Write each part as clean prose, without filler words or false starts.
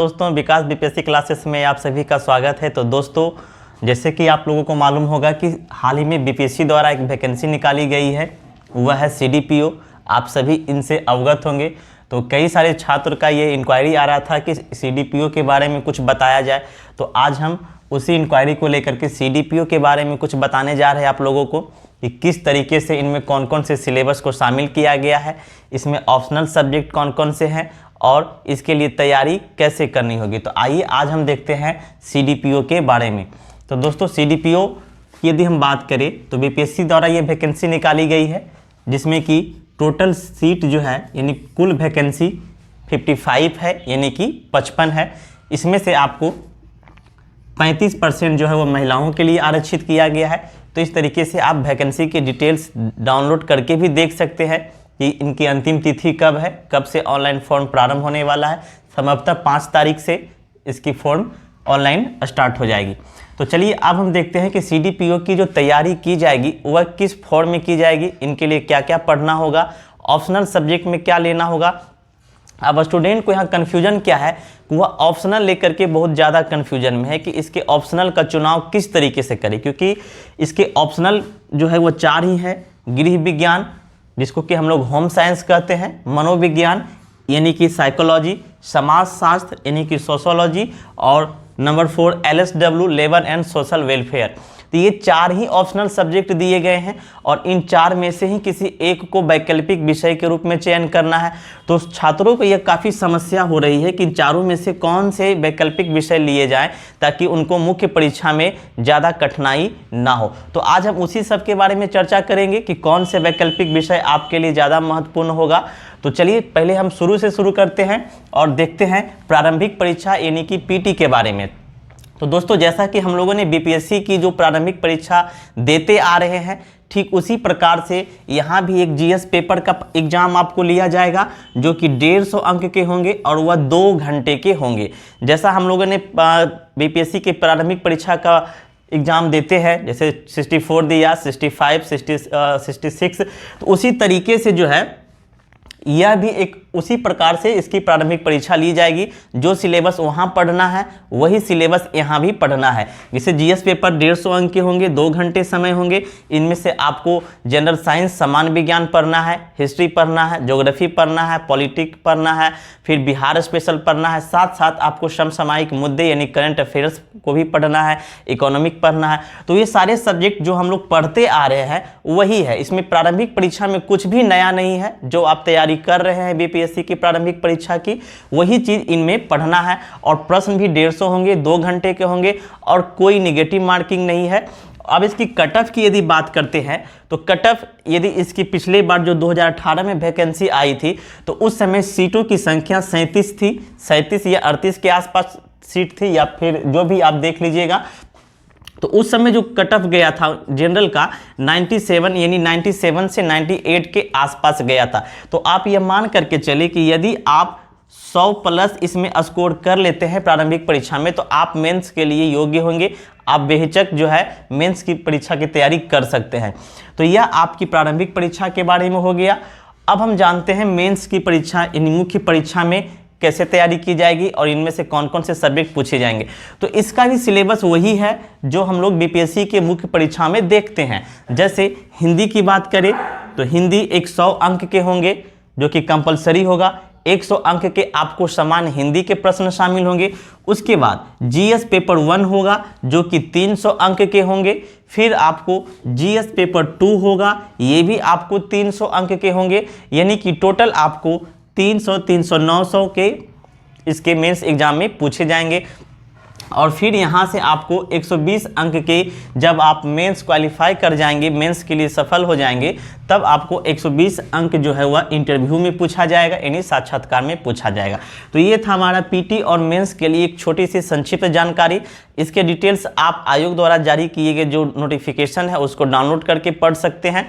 दोस्तों विकास BPSC classes में आप सभी का स्वागत है। तो दोस्तों जैसे कि आप लोगों को मालूम होगा कि हाल ही में बीपीएससी द्वारा एक वैकेंसी निकाली गई है, वह है सीडीपीओ। आप सभी इनसे अवगत होंगे। तो कई सारे छात्र का ये इंक्वायरी आ रहा था कि सीडीपीओ के बारे में कुछ बताया जाए। तो आज हम उसी इंक्वायरी को लेकर के सीडीपीओ के बारे में कुछ बताने जा रहे हैं आप लोगों को कि किस तरीके से इनमें कौन कौन से सिलेबस को शामिल किया गया है, इसमें ऑप्शनल सब्जेक्ट कौन कौन से हैं और इसके लिए तैयारी कैसे करनी होगी। तो आइए आज हम देखते हैं सीडीपीओ के बारे में। तो दोस्तों सीडीपीओ की यदि हम बात करें तो बीपीएससी द्वारा ये वैकेंसी निकाली गई है, जिसमें कि टोटल सीट जो है यानी कुल वैकेंसी 55 है, यानी कि 55 है। इसमें से आपको 35% जो है वो महिलाओं के लिए आरक्षित किया गया है। तो इस तरीके से आप वैकेंसी के डिटेल्स डाउनलोड करके भी देख सकते हैं कि इनकी अंतिम तिथि कब है, कब से ऑनलाइन फॉर्म प्रारंभ होने वाला है। संभवतः 5 तारीख से इसकी फॉर्म ऑनलाइन स्टार्ट हो जाएगी। तो चलिए अब हम देखते हैं कि सीडीपीओ की जो तैयारी की जाएगी वह किस फॉर्म में की जाएगी, इनके लिए क्या क्या पढ़ना होगा, ऑप्शनल सब्जेक्ट में क्या लेना होगा। अब स्टूडेंट को यहाँ कन्फ्यूजन क्या है, वह ऑप्शनल लेकर के बहुत ज़्यादा कन्फ्यूजन में है कि इसके ऑप्शनल का चुनाव किस तरीके से करें, क्योंकि इसके ऑप्शनल जो है वो 4 ही है। गृह विज्ञान जिसको कि हम लोग होम साइंस कहते हैं, मनोविज्ञान यानी कि साइकोलॉजी, समाज शास्त्र यानी कि सोशोलॉजी और number 4 LSW labour and social welfare. तो ये 4 ही ऑप्शनल सब्जेक्ट दिए गए हैं और इन 4 में से ही किसी एक को वैकल्पिक विषय के रूप में चयन करना है। तो छात्रों को यह काफ़ी समस्या हो रही है कि इन चारों में से कौन से वैकल्पिक विषय लिए जाएं ताकि उनको मुख्य परीक्षा में ज़्यादा कठिनाई ना हो। तो आज हम उसी सब के बारे में चर्चा करेंगे कि कौन से वैकल्पिक विषय आपके लिए ज़्यादा महत्वपूर्ण होगा। तो चलिए पहले हम शुरू से शुरू करते हैं और देखते हैं प्रारंभिक परीक्षा यानी कि पीटी के बारे में। तो दोस्तों जैसा कि हम लोगों ने बीपीएससी की जो प्रारंभिक परीक्षा देते आ रहे हैं, ठीक उसी प्रकार से यहाँ भी एक जीएस पेपर का एग्जाम आपको लिया जाएगा जो कि 150 अंक के होंगे और वह 2 घंटे के होंगे। जैसा हम लोगों ने बीपीएससी के प्रारंभिक परीक्षा का एग्ज़ाम देते हैं, जैसे 64 दिया, 65, 66, तो उसी तरीके से जो है यह भी एक उसी प्रकार से इसकी प्रारंभिक परीक्षा ली जाएगी। जो सिलेबस वहाँ पढ़ना है वही सिलेबस यहाँ भी पढ़ना है। जैसे जीएस पेपर 150 अंक के होंगे, 2 घंटे समय होंगे। इनमें से आपको जनरल साइंस सामान्य विज्ञान पढ़ना है, हिस्ट्री पढ़ना है, ज्योग्राफी पढ़ना है, पॉलिटिक्स पढ़ना है, फिर बिहार स्पेशल पढ़ना है। साथ साथ आपको समसामयिक मुद्दे यानी करंट अफेयर्स को भी पढ़ना है, इकोनॉमिक पढ़ना है। तो ये सारे सब्जेक्ट जो हम लोग पढ़ते आ रहे हैं वही है। इसमें प्रारंभिक परीक्षा में कुछ भी नया नहीं है। जो आप तैयारी कर रहे हैं बीपीएससी की प्रारंभिक परीक्षा की, वही चीज इनमें पढ़ना है। और प्रश्न भी 150 होंगे, 2 घंटे के होंगे और कोई निगेटिव मार्किंग नहीं है। अब इसकी कट ऑफ की यदि बात करते हैं तो कट ऑफ यदि इसकी पिछले बार जो 2018 में वैकेंसी आई थी तो उस समय सीटों की संख्या 37 थी, 37 या 38 के आसपास सीट थी, या फिर जो भी आप देख लीजिएगा। तो उस समय जो कट ऑफ गया था जनरल का 97 यानी 97 से 98 के आसपास गया था। तो आप यह मान करके चले कि यदि आप 100 प्लस इसमें स्कोर कर लेते हैं प्रारंभिक परीक्षा में तो आप मेंस के लिए योग्य होंगे। आप बेहिचक जो है मेंस की परीक्षा की तैयारी कर सकते हैं। तो यह आपकी प्रारंभिक परीक्षा के बारे में हो गया। अब हम जानते हैं मेंस की परीक्षा यानी मुख्य परीक्षा में कैसे तैयारी की जाएगी और इनमें से कौन कौन से सब्जेक्ट पूछे जाएंगे। तो इसका भी सिलेबस वही है जो हम लोग बीपीएससी के मुख्य परीक्षा में देखते हैं। जैसे हिंदी की बात करें तो हिंदी 100 अंक के होंगे जो कि कंपलसरी होगा। 100 अंक के आपको समान हिंदी के प्रश्न शामिल होंगे। उसके बाद जीएस पेपर 1 होगा जो कि 300 अंक के होंगे। फिर आपको जीएस पेपर 2 होगा, ये भी आपको 300 अंक के होंगे। यानी कि टोटल आपको 300, 300, 900 के इसके मेंस एग्जाम में पूछे जाएंगे। और फिर यहाँ से आपको 120 अंक के जब आप मेंस क्वालिफाई कर जाएंगे, मेंस के लिए सफल हो जाएंगे, तब आपको 120 अंक जो है वह इंटरव्यू में पूछा जाएगा यानी साक्षात्कार में पूछा जाएगा। तो ये था हमारा पीटी और मेंस के लिए एक छोटी सी संक्षिप्त जानकारी। इसके डिटेल्स आप आयोग द्वारा जारी किए गए जो नोटिफिकेशन है उसको डाउनलोड करके पढ़ सकते हैं।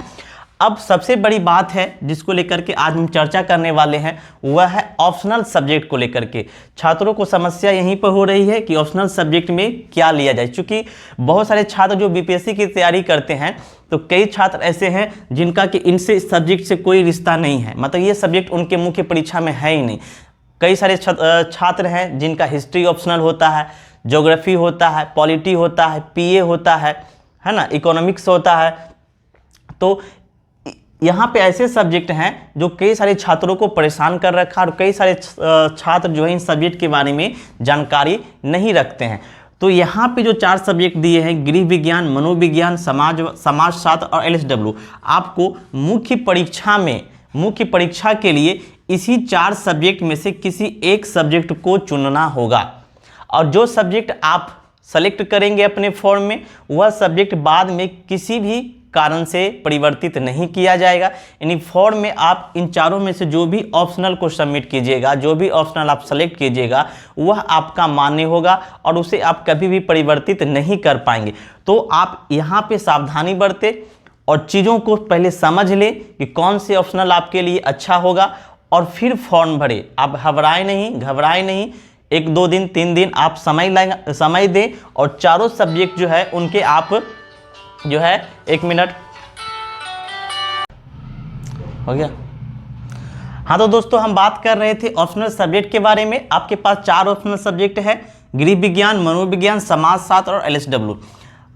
अब सबसे बड़ी बात है जिसको लेकर के आज हम चर्चा करने वाले हैं वह है ऑप्शनल सब्जेक्ट को लेकर के। छात्रों को समस्या यहीं पर हो रही है कि ऑप्शनल सब्जेक्ट में क्या लिया जाए, क्योंकि बहुत सारे छात्र जो बीपीएससी की तैयारी करते हैं तो कई छात्र ऐसे हैं जिनका कि इनसे सब्जेक्ट से कोई रिश्ता नहीं है, मतलब ये सब्जेक्ट उनके मुख्य परीक्षा में है ही नहीं। कई सारे छात्र हैं जिनका हिस्ट्री ऑप्शनल होता है, ज्योग्राफी होता है, पॉलिटी होता है, पीए होता है ना, इकोनॉमिक्स होता है। तो यहाँ पे ऐसे सब्जेक्ट हैं जो कई सारे छात्रों को परेशान कर रखा है और कई सारे छात्र जो है इन सब्जेक्ट के बारे में जानकारी नहीं रखते हैं। तो यहाँ पे जो 4 सब्जेक्ट दिए हैं, गृह विज्ञान, मनोविज्ञान, समाजशास्त्र और एलएसडब्ल्यू, आपको मुख्य परीक्षा के लिए इसी 4 सब्जेक्ट में से किसी एक सब्जेक्ट को चुनना होगा। और जो सब्जेक्ट आप सेलेक्ट करेंगे अपने फॉर्म में, वह सब्जेक्ट बाद में किसी भी कारण से परिवर्तित नहीं किया जाएगा। यानी फॉर्म में आप इन चारों में से जो भी ऑप्शनल को सबमिट कीजिएगा, जो भी ऑप्शनल आप सेलेक्ट कीजिएगा, वह आपका मान्य होगा और उसे आप कभी भी परिवर्तित नहीं कर पाएंगे। तो आप यहाँ पे सावधानी बरतें और चीज़ों को पहले समझ लें कि कौन से ऑप्शनल आपके लिए अच्छा होगा और फिर फॉर्म भरें। आप घबराएं नहीं, 1-2 दिन 3 दिन आप समय दें और चारों सब्जेक्ट जो है उनके आप जो है 1 मिनट हो गया। हाँ तो दोस्तों हम बात कर रहे थे ऑप्शनल सब्जेक्ट के बारे में। आपके पास 4 ऑप्शनल सब्जेक्ट है, गृह विज्ञान, मनोविज्ञान, समाजशास्त्र और एलएसडब्ल्यू।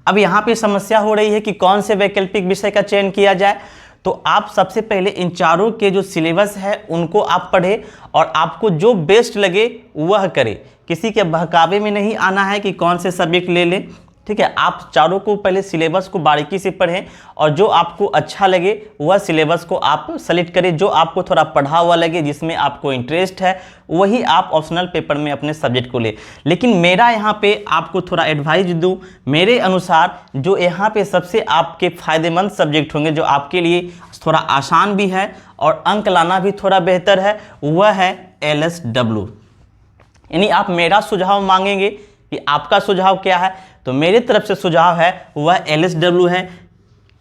अब यहाँ पे समस्या हो रही है कि कौन से वैकल्पिक विषय का चयन किया जाए। तो आप सबसे पहले इन चारों के जो सिलेबस है उनको आप पढ़ें और आपको जो बेस्ट लगे वह करें। किसी के बहकावे में नहीं आना है कि कौन से सब्जेक्ट ले लें, ठीक है। आप चारों को पहले सिलेबस को बारीकी से पढ़ें और जो आपको अच्छा लगे वह सिलेबस को आप सेलेक्ट करें। जो आपको थोड़ा पढ़ा हुआ लगे, जिसमें आपको इंटरेस्ट है, वही आप ऑप्शनल पेपर में अपने सब्जेक्ट को ले। लेकिन मेरा यहाँ पे आपको थोड़ा एडवाइस दूँ, मेरे अनुसार जो यहाँ पे सबसे आपके फ़ायदेमंद सब्जेक्ट होंगे, जो आपके लिए थोड़ा आसान भी है और अंक लाना भी थोड़ा बेहतर है, वह है एलएसडब्ल्यू। यानी आप मेरा सुझाव मांगेंगे कि आपका सुझाव क्या है, तो मेरी तरफ से सुझाव है वह एलएसडब्ल्यू है।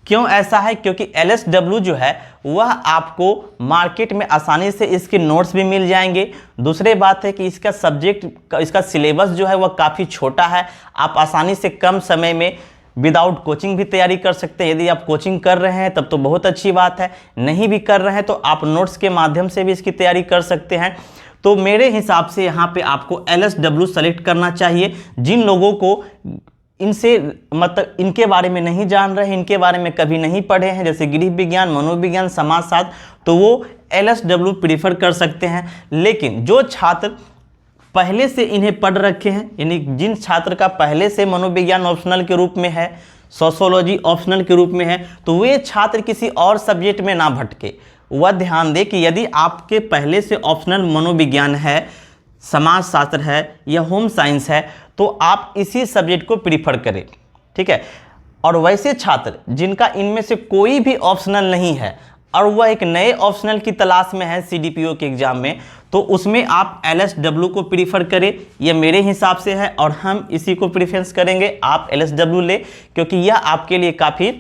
क्यों ऐसा है? क्योंकि एलएसडब्ल्यू जो है वह आपको मार्केट में आसानी से इसके नोट्स भी मिल जाएंगे। दूसरी बात है कि इसका सब्जेक्ट, इसका सिलेबस जो है वह काफ़ी छोटा है। आप आसानी से कम समय में विदाउट कोचिंग भी तैयारी कर सकते हैं। यदि आप कोचिंग कर रहे हैं तब तो बहुत अच्छी बात है, नहीं भी कर रहे हैं तो आप नोट्स के माध्यम से भी इसकी तैयारी कर सकते हैं। तो मेरे हिसाब से यहाँ पे आपको एलएसडब्ल्यू सेलेक्ट करना चाहिए। जिन लोगों को इनके बारे में नहीं जान रहे हैं, इनके बारे में कभी नहीं पढ़े हैं, जैसे गृह विज्ञान, मनोविज्ञान, समाजशास्त्र, तो वो एलएसडब्ल्यू प्रीफर कर सकते हैं। लेकिन जो छात्र पहले से इन्हें पढ़ रखे हैं, यानी जिन छात्र का पहले से मनोविज्ञान ऑप्शनल के रूप में है, सोशियोलॉजी ऑप्शनल के रूप में है, तो वे छात्र किसी और सब्जेक्ट में ना भटके। वह ध्यान दे कि यदि आपके पहले से ऑप्शनल मनोविज्ञान है, समाजशास्त्र है या होम साइंस है, तो आप इसी सब्जेक्ट को प्रीफर करें, ठीक है। और वैसे छात्र जिनका इनमें से कोई भी ऑप्शनल नहीं है और वह एक नए ऑप्शनल की तलाश में है सीडीपीओ के एग्जाम में, तो उसमें आप एलएसडब्ल्यू को प्रीफर करें। यह मेरे हिसाब से है और हम इसी को प्रीफरेंस करेंगे। आप एलएसडब्ल्यू ले, क्योंकि यह आपके लिए काफ़ी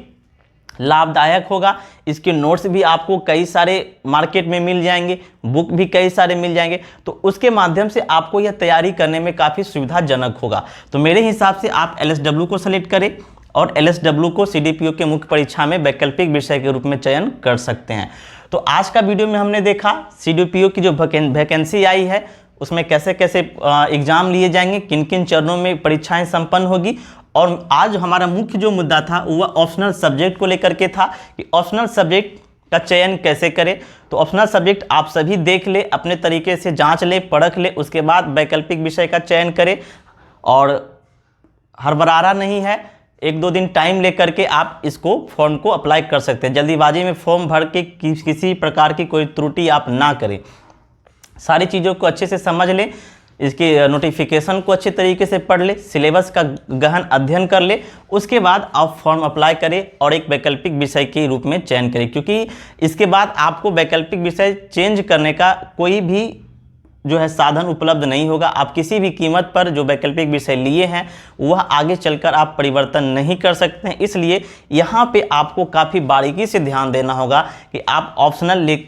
लाभदायक होगा। इसके नोट्स भी आपको कई सारे मार्केट में मिल जाएंगे, बुक भी कई सारे मिल जाएंगे, तो उसके माध्यम से आपको यह तैयारी करने में काफ़ी सुविधाजनक होगा। तो मेरे हिसाब से आप एलएसडब्ल्यू को सेलेक्ट करें और एलएसडब्ल्यू को सीडीपीओ के मुख्य परीक्षा में वैकल्पिक विषय के रूप में चयन कर सकते हैं। तो आज का वीडियो में हमने देखा सीडीपीओ की जो वैकेंसी आई है उसमें कैसे कैसे एग्जाम लिए जाएंगे, किन किन चरणों में परीक्षाएं संपन्न होगी। और आज हमारा मुख्य जो मुद्दा था वह ऑप्शनल सब्जेक्ट को लेकर के था कि ऑप्शनल सब्जेक्ट का चयन कैसे करें। तो ऑप्शनल सब्जेक्ट आप सभी देख ले, अपने तरीके से जांच ले, परख ले, उसके बाद वैकल्पिक विषय का चयन करें। और हड़बड़ाना नहीं है, 1-2 दिन टाइम लेकर के आप इसको फॉर्म को अप्लाई कर सकते हैं। जल्दीबाजी में फॉर्म भर के किसी प्रकार की कोई त्रुटि आप ना करें। सारी चीज़ों को अच्छे से समझ लें, इसके नोटिफिकेशन को अच्छे तरीके से पढ़ ले, सिलेबस का गहन अध्ययन कर ले, उसके बाद आप फॉर्म अप्लाई करें और एक वैकल्पिक विषय के रूप में चयन करें। क्योंकि इसके बाद आपको वैकल्पिक विषय चेंज करने का कोई भी जो है साधन उपलब्ध नहीं होगा। आप किसी भी कीमत पर जो वैकल्पिक विषय लिए हैं वह आगे चलकर आप परिवर्तन नहीं कर सकते हैं। इसलिए यहाँ पे आपको काफ़ी बारीकी से ध्यान देना होगा कि आप ऑप्शनल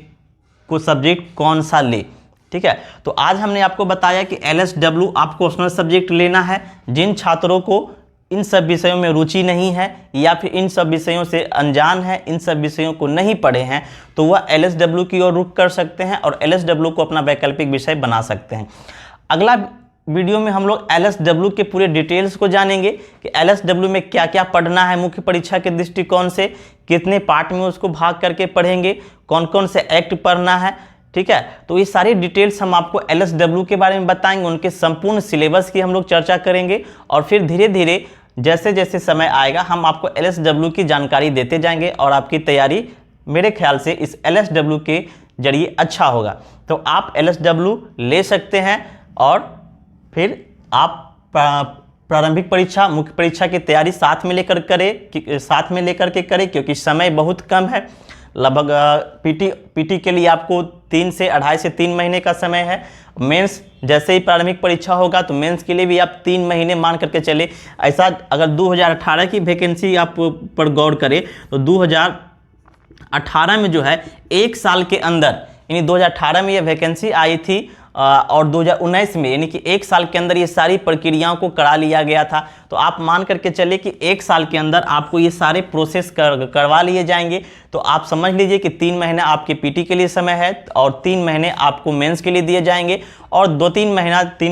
को सब्जेक्ट कौन सा ले, ठीक है। तो आज हमने आपको बताया कि एलएसडब्ल्यू आपको ऑप्शनल सब्जेक्ट लेना है। जिन छात्रों को इन सब विषयों में रुचि नहीं है या फिर इन सब विषयों से अनजान है, इन सब विषयों को नहीं पढ़े हैं, तो वह एलएसडब्ल्यू की ओर रुख कर सकते हैं और एलएसडब्ल्यू को अपना वैकल्पिक विषय बना सकते हैं। अगला वीडियो में हम लोग एलएसडब्ल्यू के पूरे डिटेल्स को जानेंगे कि एलएसडब्ल्यू में क्या क्या पढ़ना है मुख्य परीक्षा के दृष्टिकोण से, कितने पार्ट में उसको भाग करके पढ़ेंगे, कौन कौन से एक्ट पढ़ना है, ठीक है। तो ये सारी डिटेल्स हम आपको एलएसडब्ल्यू के बारे में बताएंगे, उनके संपूर्ण सिलेबस की हम लोग चर्चा करेंगे और फिर धीरे धीरे जैसे जैसे समय आएगा हम आपको एलएसडब्ल्यू की जानकारी देते जाएंगे और आपकी तैयारी मेरे ख्याल से इस एलएसडब्ल्यू के जरिए अच्छा होगा। तो आप एलएसडब्ल्यू ले सकते हैं और फिर आप प्रारंभिक परीक्षा मुख्य परीक्षा की तैयारी साथ में लेकर के करें क्योंकि समय बहुत कम है। लगभग पीटी के लिए आपको 3 से 2.5 से 3 महीने का समय है। मेंस जैसे ही प्रारंभिक परीक्षा होगा तो मेंस के लिए भी आप 3 महीने मान करके चले। ऐसा अगर 2018 की वैकेंसी आप पर गौर करें तो 2018 में जो है 1 साल के अंदर, यानी 2018 में यह वैकेंसी आई थी और 2019 में यानी कि 1 साल के अंदर ये सारी प्रक्रियाओं को करा लिया गया था। तो आप मान करके चले कि 1 साल के अंदर आपको ये सारे प्रोसेस करवा लिए जाएंगे। तो आप समझ लीजिए कि 3 महीना आपके पीटी के लिए समय है और 3 महीने आपको मेंस के लिए दिए जाएंगे और 3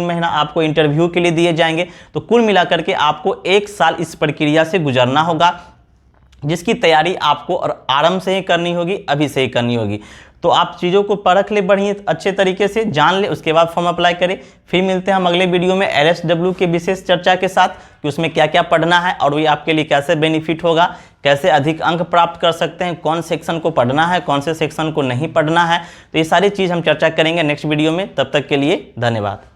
महीना आपको इंटरव्यू के लिए दिए जाएंगे। तो कुल मिलाकर के आपको 1 साल इस प्रक्रिया से गुजरना होगा, जिसकी तैयारी आपको और आराम से ही करनी होगी, अभी से ही करनी होगी। तो आप चीज़ों को परख ले, बढ़िया अच्छे तरीके से जान ले, उसके बाद फॉर्म अप्लाई करें। फिर मिलते हैं हम अगले वीडियो में एलएसडब्ल्यू के विशेष चर्चा के साथ कि उसमें क्या क्या पढ़ना है और वो आपके लिए कैसे बेनिफिट होगा, कैसे अधिक अंक प्राप्त कर सकते हैं, कौन सेक्शन को पढ़ना है, कौन से सेक्शन को नहीं पढ़ना है। तो ये सारी चीज़ हम चर्चा करेंगे नेक्स्ट वीडियो में। तब तक के लिए धन्यवाद।